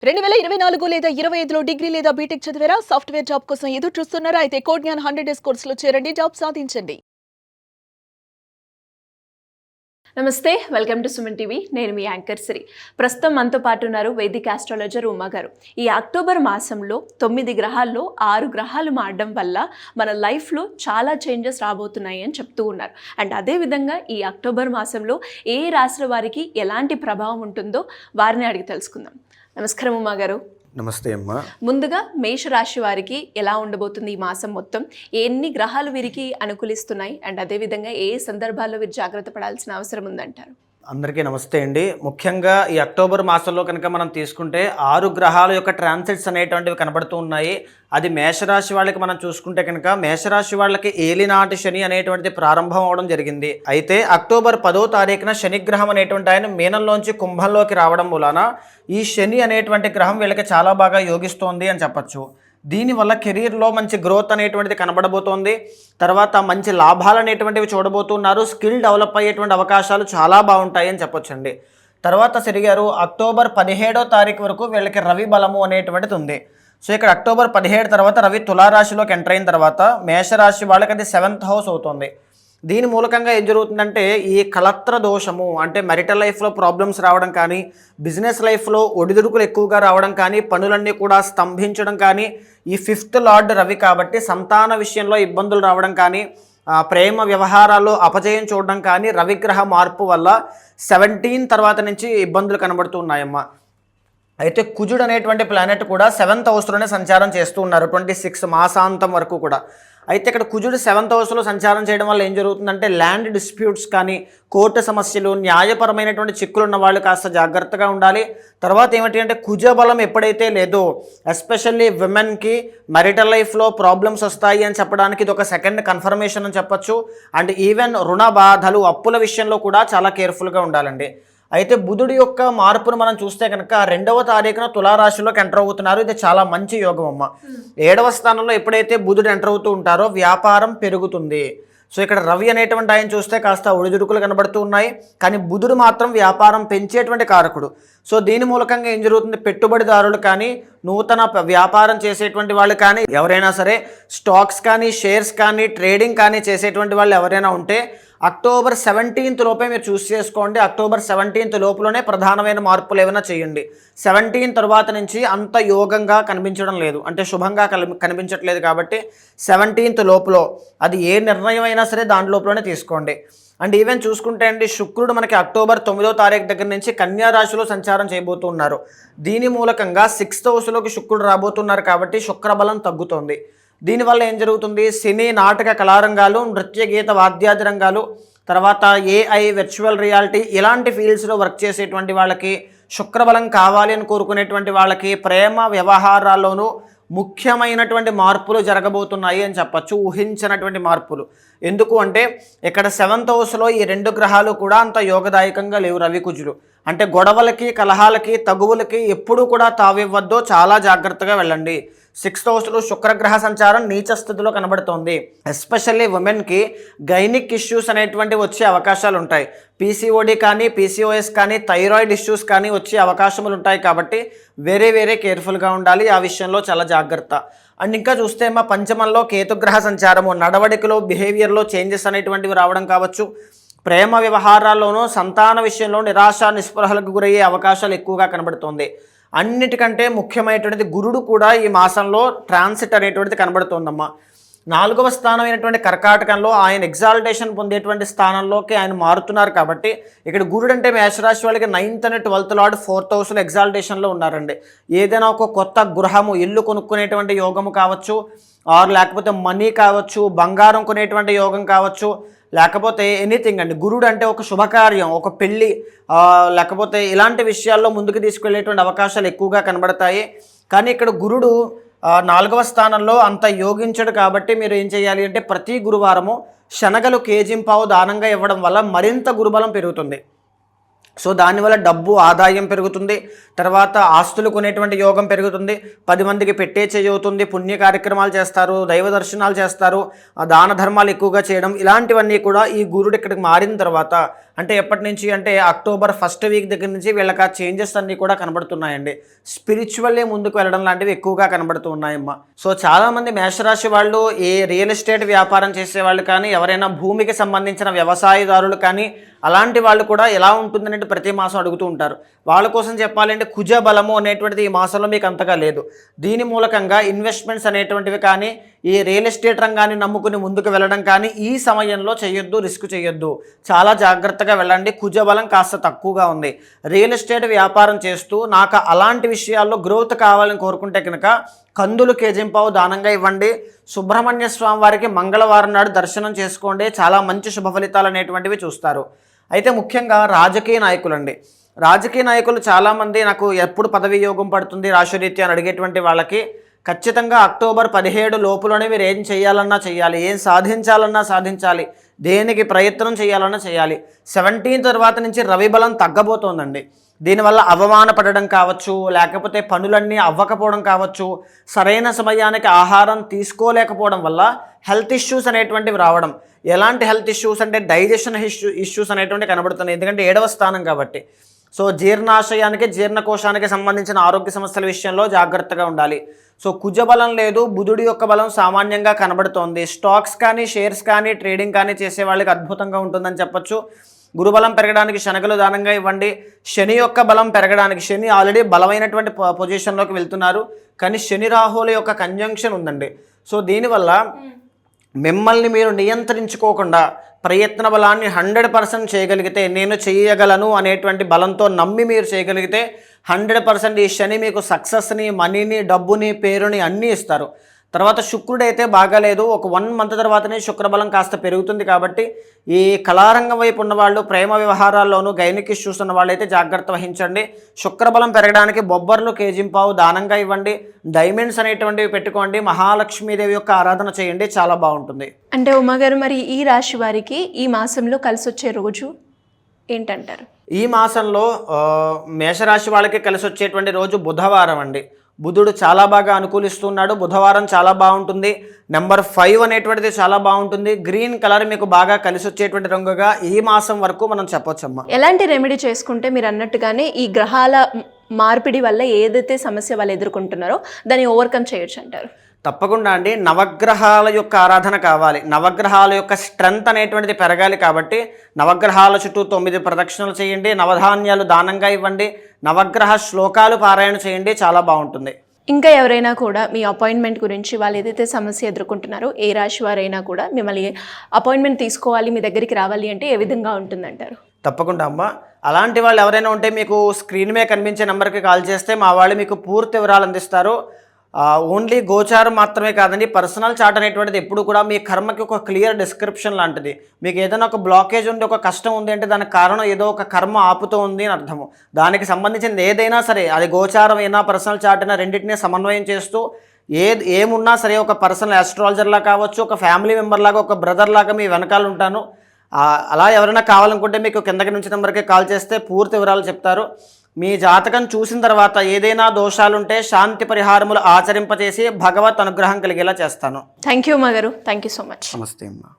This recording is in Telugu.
2024 లేదా 25లో డిగ్రీ లేదా బీటెక్ చదివారా? సాఫ్ట్‌వేర్ జాబ్ కోసం ఎదురు చూస్తున్నారా? అయితే కోడ్ జ్ఞాన్ 100 డేస్ కోర్సులో చేరండి. జాబ్ సాధించండి. నమస్తే, వెల్కమ్ టు సుమన్ టీవీ. నేను మీ యాంకర్ సిరి. ప్రస్తుతం మనతో పాటు ఉన్నారు వేదిక ఆస్ట్రాలజర్ ఉమా గారు. ఈ అక్టోబర్ మాసంలో 9 గ్రహాల్లో 6 గ్రహాలు మారడం వల్ల మన లైఫ్లో చాలా చేంజెస్ రాబోతున్నాయి అని చెప్తూ ఉన్నారు. అండ్ అదేవిధంగా ఈ అక్టోబర్ మాసంలో ఏ రాశుల వారికి ఎలాంటి ప్రభావం ఉంటుందో వారిని అడిగి తెలుసుకుందాం. నమస్కారం ఉమా గారు. నమస్తే అమ్మా. ముందుగా మేషరాశి వారికి ఎలా ఉండబోతుంది ఈ మాసం మొత్తం? ఎన్ని గ్రహాలు వీరికి అనుకూలిస్తున్నాయి? అండ్ అదేవిధంగా ఏ సందర్భాల్లో వీరు జాగ్రత్త పడాల్సిన అవసరం ఉందంటారు? అందరికీ నమస్తే అండి. ముఖ్యంగా ఈ అక్టోబర్ మాసంలో కనుక మనం తీసుకుంటే 6 గ్రహాల యొక్క ట్రాన్సిట్స్ అనేటువంటివి కనబడుతూ ఉన్నాయి. అది మేషరాశి వాళ్ళకి మనం చూసుకుంటే కనుక మేషరాశి వాళ్ళకి ఏలినాటి శని అనేటువంటిది ప్రారంభం అవడం జరిగింది. అయితే అక్టోబర్ 10వ తారీఖున శనిగ్రహం అనేటువంటి ఆయన మీనంలోంచి కుంభంలోకి రావడం వలన ఈ శని అనేటువంటి గ్రహం వీళ్ళకి చాలా బాగా యోగిస్తోంది అని చెప్పచ్చు. దీనివల్ల కెరీర్లో మంచి గ్రోత్ అనేటువంటిది కనబడబోతోంది. తర్వాత మంచి లాభాలు అనేటువంటివి చూడబోతున్నారు. స్కిల్ డెవలప్ అయ్యేటువంటి అవకాశాలు చాలా బాగుంటాయి అని చెప్పొచ్చండి. తర్వాత సరిగారు అక్టోబర్ 17వ తారీఖు వరకు వీళ్ళకి రవి బలము అనేటువంటిది ఉంది. సో ఇక్కడ అక్టోబర్ 17 తర్వాత రవి తులారాశిలోకి ఎంటర్ అయిన తర్వాత మేషరాశి వాళ్ళకి అది 7th హౌస్ అవుతుంది. దీని మూలకంగా ఏం జరుగుతుందంటే ఈ కలత్ర దోషము అంటే మెరిటల్ లైఫ్లో ప్రాబ్లమ్స్ రావడం కానీ, బిజినెస్ లైఫ్లో ఒడిదుడుకులు ఎక్కువగా రావడం కానీ, పనులన్నీ కూడా స్తంభించడం కానీ, ఈ 5th లార్డ్ రవి కాబట్టి సంతాన విషయంలో ఇబ్బందులు రావడం కానీ, ప్రేమ వ్యవహారాల్లో అపజయం చూడడం కానీ రవిగ్రహ మార్పు వల్ల 17 తర్వాత నుంచి ఇబ్బందులు కనబడుతున్నాయమ్మా. అయితే కుజుడు అనేటువంటి ప్లానెట్ కూడా 7th హౌస్లోనే సంచారం చేస్తూ ఉన్నారు 26 మాసాంతం వరకు కూడా. అయితే ఇక్కడ కుజుడు 7th హౌస్లో సంచారం చేయడం వల్ల ఏం జరుగుతుందంటే ల్యాండ్ డిస్ప్యూట్స్ కానీ, కోర్టు సమస్యలు, న్యాయపరమైనటువంటి చిక్కులు ఉన్న వాళ్ళు కాస్త జాగ్రత్తగా ఉండాలి. తర్వాత ఏమిటి అంటే కుజ బలం ఎప్పుడైతే లేదో ఎస్పెషల్లీ విమెన్కి మ్యారిటల్ లైఫ్లో ప్రాబ్లమ్స్ వస్తాయి అని చెప్పడానికి ఇది ఒక సెకండ్ కన్ఫర్మేషన్ అని చెప్పొచ్చు. అండ్ ఈవెన్ రుణ బాధలు, అప్పుల విషయంలో కూడా చాలా కేర్ఫుల్గా ఉండాలండి. అయితే బుధుడి యొక్క మార్పును మనం చూస్తే కనుక 2వ తారీఖున తులారాశిలోకి ఎంటర్ అవుతున్నారు. ఇది చాలా మంచి యోగం అమ్మ. 7వ స్థానంలో ఎప్పుడైతే బుధుడు ఎంటర్ అవుతూ ఉంటారో వ్యాపారం పెరుగుతుంది. సో ఇక్కడ రవి అనేటువంటి ఆయన చూస్తే కాస్త ఒడిదుడుకులు కనబడుతూ ఉన్నాయి, కానీ బుధుడు మాత్రం వ్యాపారం పెంచేటువంటి కారకుడు. సో దీని మూలకంగా ఏం జరుగుతుంది, పెట్టుబడిదారులు కానీ, నూతన వ్యాపారం చేసేటువంటి వాళ్ళు కానీ, ఎవరైనా సరే స్టాక్స్ కానీ, షేర్స్ కానీ, ట్రేడింగ్ కానీ చేసేటువంటి వాళ్ళు ఎవరైనా ఉంటే అక్టోబర్ 17th లోపే మీరు చూస్ చేసుకోండి. అక్టోబర్ 17th లోపులోనే ప్రధానమైన మార్పులు ఏమైనా చేయండి. 17 తర్వాత నుంచి అంత యోగంగా కనిపించడం లేదు, అంటే శుభంగా కనిపించట్లేదు. కాబట్టి 17th లోపులో అది ఏ నిర్ణయం అయినా సరే దాని లోపలనే తీసుకోండి. అండ్ ఈవెన్ చూసుకుంటే అండి శుక్రుడు మనకి అక్టోబర్ 9వ తారీఖు దగ్గర నుంచి కన్యా రాశిలో సంచారం చేయబోతున్నారు. దీని మూలకంగా 6th హౌస్లోకి శుక్రుడు రాబోతున్నారు కాబట్టి శుక్రబలం తగ్గుతోంది. దీనివల్ల ఏం జరుగుతుంది, సినీ, నాటక కళారంగాలు, నృత్య, గీత, వాద్యాది రంగాలు, తర్వాత ఏఐ, వర్చువల్ రియాలిటీ ఇలాంటి ఫీల్డ్స్లో వర్క్ చేసేటువంటి వాళ్ళకి, శుక్రబలం కావాలి అని కోరుకునేటువంటి వాళ్ళకి ప్రేమ వ్యవహారాల్లోనూ ముఖ్యమైనటువంటి మార్పులు జరగబోతున్నాయి అని చెప్పచ్చు. ఊహించినటువంటి మార్పులు. ఎందుకు అంటే ఇక్కడ 7th హౌస్లో ఈ 2 గ్రహాలు కూడా అంత యోగదాయకంగా లేవు. రవి కుజులు అంటే గొడవలకి, కలహాలకి, తగువులకి ఎప్పుడూ కూడా తావివ్వద్దో, చాలా జాగ్రత్తగా వెళ్ళండి. 6th హౌస్లో శుక్రగ్రహ సంచారం నీచ స్థితిలో కనబడుతోంది. ఎస్పెషల్లీ ఉమెన్కి గైనిక్ ఇష్యూస్ అనేటువంటివి వచ్చే అవకాశాలు ఉంటాయి. పీసీఓడి కానీ, పీసీఓఎస్ కానీ, థైరాయిడ్ ఇష్యూస్ కానీ వచ్చే అవకాశములు ఉంటాయి. కాబట్టి వేరే కేర్ఫుల్గా ఉండాలి. ఆ విషయంలో చాలా జాగ్రత్త. అండ్ ఇంకా చూస్తే మా పంచమంలో కేతుగ్రహ సంచారము, నడవడికలో, బిహేవియర్లో చేంజెస్ అనేటువంటివి రావడం కావచ్చు. ప్రేమ వ్యవహారాల్లోనూ, సంతాన విషయంలో నిరాశ, నిస్పృహలకు గురయ్యే అవకాశాలు ఎక్కువగా కనబడుతుంది. అన్నిటికంటే ముఖ్యమైనటువంటిది గురుడు కూడా ఈ మాసంలో ట్రాన్సిట్ అనేటువంటిది కనబడుతోందమ్మా. 4వ స్థానం అయినటువంటి కర్కాటకంలో ఆయన ఎగ్జాల్టేషన్ పొందేటువంటి స్థానంలోకి ఆయన మారుతున్నారు. కాబట్టి ఇక్కడ గురుడు అంటే మేషరాశి వాళ్ళకి 9th and 12th lord 4th హౌస్లో ఎగ్జాల్టేషన్లో ఉన్నారండి. ఏదైనా ఒక కొత్త గృహము, ఇల్లు కొనుక్కునేటువంటి యోగము కావచ్చు, ఆర్ లేకపోతే మనీ కావచ్చు, బంగారం కొనేటువంటి యోగం కావచ్చు, లేకపోతే ఎనీథింగ్ అండి. గురుడు అంటే ఒక శుభకార్యం, ఒక పెళ్ళి, లేకపోతే ఇలాంటి విషయాల్లో ముందుకు తీసుకెళ్లేటువంటి అవకాశాలు ఎక్కువగా కనబడతాయి. కానీ ఇక్కడ గురుడు 4వ స్థానంలో అంత యోగించడు. కాబట్టి మీరు ఏం చేయాలి అంటే ప్రతి గురువారము శనగలు కేజింపావు దానంగా ఇవ్వడం వల్ల మరింత గురుబలం పెరుగుతుంది. సో దానివల్ల డబ్బు ఆదాయం పెరుగుతుంది. తర్వాత ఆస్తులు కొనేటువంటి యోగం పెరుగుతుంది. 10 మందికి పెట్టే చేయవుతుంది. పుణ్య కార్యక్రమాలు చేస్తారు, దైవ దర్శనాలు చేస్తారు, దాన ధర్మాలు ఎక్కువగా చేయడం, ఇలాంటివన్నీ కూడా ఈ గురుడు ఇక్కడికి మారిన తర్వాత అంటే ఎప్పటి నుంచి అంటే అక్టోబర్ ఫస్ట్ వీక్ దగ్గర నుంచి వీళ్ళకి ఆ చేంజెస్ అన్నీ కూడా కనబడుతున్నాయండి. స్పిరిచువల్లీ ముందుకు వెళ్ళడం లాంటివి ఎక్కువగా కనబడుతూ ఉన్నాయమ్మా. సో చాలామంది మేషరాశి వాళ్ళు ఏ రియల్ ఎస్టేట్ వ్యాపారం చేసేవాళ్ళు కానీ, ఎవరైనా భూమికి సంబంధించిన వ్యవసాయదారులు కానీ అలాంటి వాళ్ళు కూడా ఎలా ఉంటుందనేది ప్రతి మాసం అడుగుతూ ఉంటారు. వాళ్ళ కోసం చెప్పాలంటే కుజ బలము అనేటువంటిది ఈ మాసంలో మీకు అంతగా లేదు. దీని మూలకంగా ఇన్వెస్ట్మెంట్స్ అనేటువంటివి కానీ, ఈ రియల్ ఎస్టేట్ రంగాన్ని నమ్ముకుని ముందుకు వెళ్ళడం కానీ ఈ సమయంలో చేయొద్దు, రిస్క్ చేయొద్దు. చాలా జాగ్రత్తగా వెళ్ళండి. కుజ బలం కాస్త తక్కువగా ఉంది. రియల్ ఎస్టేట్ వ్యాపారం చేస్తూ నాకు అలాంటి విషయాల్లో గ్రోత్ కావాలని కోరుకుంటే కనుక కందులు కేజింపావు దానంగా ఇవ్వండి. సుబ్రహ్మణ్య స్వామి వారికి మంగళవారం నాడు దర్శనం చేసుకోండి. చాలా మంచి శుభ ఫలితాలు అనేటువంటివి చూస్తారు. అయితే ముఖ్యంగా రాజకీయ నాయకులండి. రాజకీయ నాయకులు చాలామంది నాకు ఎప్పుడు పదవి యోగం పడుతుంది రాశిరీత్యా అని అడిగేటువంటి వాళ్ళకి ఖచ్చితంగా అక్టోబర్ 17 లోపులోనే మీరు ఏం చేయాలన్నా చేయాలి, ఏం సాధించాలన్నా సాధించాలి, దేనికి ప్రయత్నం చేయాలన్నా చేయాలి. 17 తర్వాత నుంచి రవి బలం తగ్గబోతోందండి. దీనివల్ల అవమానపడడం కావచ్చు, లేకపోతే పనులన్నీ అవ్వకపోవడం కావచ్చు, సరైన సమయానికి ఆహారం తీసుకోలేకపోవడం వల్ల హెల్త్ ఇష్యూస్ అనేటువంటివి రావడం. ఎలాంటి హెల్త్ ఇష్యూస్ అంటే డైజెషన్ ఇష్యూస్ అనేటువంటివి కనబడుతున్నాయి. ఎందుకంటే 7వ స్థానం కాబట్టి. సో జీర్ణాశయానికి, జీర్ణకోశానికి సంబంధించిన ఆరోగ్య సమస్యల విషయంలో జాగ్రత్తగా ఉండాలి. సో కుజబలం లేదు, బుధుడి యొక్క బలం సామాన్యంగా కనబడుతోంది. స్టాక్స్ కానీ, షేర్స్ కానీ, ట్రేడింగ్ కానీ చేసే వాళ్ళకి అద్భుతంగా ఉంటుందని చెప్పొచ్చు. గురుబలం పెరగడానికి శనగలు దానంగా ఇవ్వండి. శని యొక్క బలం పెరగడానికి, శని ఆల్రెడీ బలమైనటువంటి పొజిషన్లోకి వెళ్తున్నారు, కానీ శని రాహుల యొక్క కంజంక్షన్ ఉందండి. సో దీనివల్ల మిమ్మల్ని మీరు నియంత్రించుకోకుండా ప్రయత్న బలాన్ని 100% చేయగలిగితే, నేను చేయగలను అనేటువంటి బలంతో నమ్మి మీరు చేయగలిగితే 100% ఈ శని మీకు సక్సెస్ని, మనీని, డబ్బుని, పేరుని అన్నీ ఇస్తారు. తర్వాత శుక్రుడు అయితే బాగాలేదు. ఒక 1 మంత్ తర్వాతనే శుక్రబలం కాస్త పెరుగుతుంది. కాబట్టి ఈ కళారంగం వైపు ఉన్నవాళ్ళు, ప్రేమ వ్యవహారాల్లోనూ గైనిక్ ఇష్యూస్ ఉన్న వాళ్ళైతే జాగ్రత్త వహించండి. శుక్రబలం పెరగడానికి బొబ్బర్లు కేజింపావు దానంగా ఇవ్వండి. డైమండ్స్ అనేటువంటివి పెట్టుకోండి. మహాలక్ష్మీదేవి యొక్క ఆరాధన చేయండి, చాలా బాగుంటుంది. అంటే ఉమాగారు, మరి ఈ రాశి వారికి ఈ మాసంలో కలిసి వచ్చే రోజు ఏంటంటారు? ఈ మాసంలో మేషరాశి వాళ్ళకి కలిసి వచ్చేటువంటి రోజు బుధవారం అండి. బుధుడు చాలా బాగా అనుకూలిస్తున్నాడు. బుధవారం చాలా బాగుంటుంది. నెంబర్ 5 అనేటువంటిది చాలా బాగుంటుంది. గ్రీన్ కలర్ మీకు బాగా కలిసి వచ్చేటువంటి రంగుగా ఈ మాసం వరకు మనం చెప్పొచ్చమ్మా. ఎలాంటి రెమెడీ చేసుకుంటే మీరు అన్నట్టుగానే ఈ గ్రహాల మార్పిడి వల్ల ఏదైతే సమస్య వాళ్ళు ఎదుర్కొంటున్నారో దాన్ని ఓవర్కమ్ చేయొచ్చు అంటారు? తప్పకుండా అండి. నవగ్రహాల యొక్క ఆరాధన కావాలి. నవగ్రహాల యొక్క స్ట్రెంత్ అనేటువంటిది పెరగాలి. కాబట్టి నవగ్రహాల చుట్టూ 9 ప్రదక్షిణలు చేయండి. నవధాన్యాలు దానంగా ఇవ్వండి. నవగ్రహ శ్లోకాలు పారాయణ చేయండి, చాలా బాగుంటుంది. ఇంకా ఎవరైనా కూడా మీ అపాయింట్మెంట్ గురించి, వాళ్ళు ఏదైతే సమస్య ఎదుర్కొంటున్నారో ఏ రాశి వారైనా కూడా మిమ్మల్ని అపాయింట్మెంట్ తీసుకోవాలి, మీ దగ్గరికి రావాలి అంటే ఏ విధంగా ఉంటుందంటారు? తప్పకుండా అమ్మ. అలాంటి వాళ్ళు ఎవరైనా ఉంటే మీకు స్క్రీన్ మీద కనిపించే నెంబర్కి కాల్ చేస్తే మా వాళ్ళు మీకు పూర్తి వివరాలు అందిస్తారు. ఓన్లీ గోచారం మాత్రమే కాదండి, పర్సనల్ చార్ట్ అనేటువంటిది ఎప్పుడు కూడా మీ కర్మకి ఒక క్లియర్ డిస్క్రిప్షన్ లాంటిది. మీకు ఏదైనా ఒక బ్లాకేజ్ ఉంది, ఒక కష్టం ఉంది అంటే దానికి కారణం ఏదో ఒక కర్మ ఆపుతూ ఉంది అని అర్థము. దానికి సంబంధించింది ఏదైనా సరే, అది గోచారం అయినా పర్సనల్ చార్ట్ అయినా, రెండింటినీ సమన్వయం చేస్తూ ఏమున్నా సరే ఒక పర్సనల్ ఆస్ట్రాలజర్లా కావచ్చు, ఒక ఫ్యామిలీ మెంబర్ లాగా, ఒక బ్రదర్ లాగా మీ వెనకాల ఉంటాను. అలా ఎవరైనా కావాలనుకుంటే మీకు కిందకి నుంచి నెంబర్కి కాల్ చేస్తే పూర్తి వివరాలు చెప్తారు. మీ జాతకం చూసిన తర్వాత ఏదైనా దోషాలుంటే శాంతి పరిహారములు ఆచరింపచేసి భగవత్ అనుగ్రహం కలిగేలా చేస్తాను. థ్యాంక్ యూ ఉమా గారు, థ్యాంక్ యూ సో మచ్. నమస్తే అమ్మా.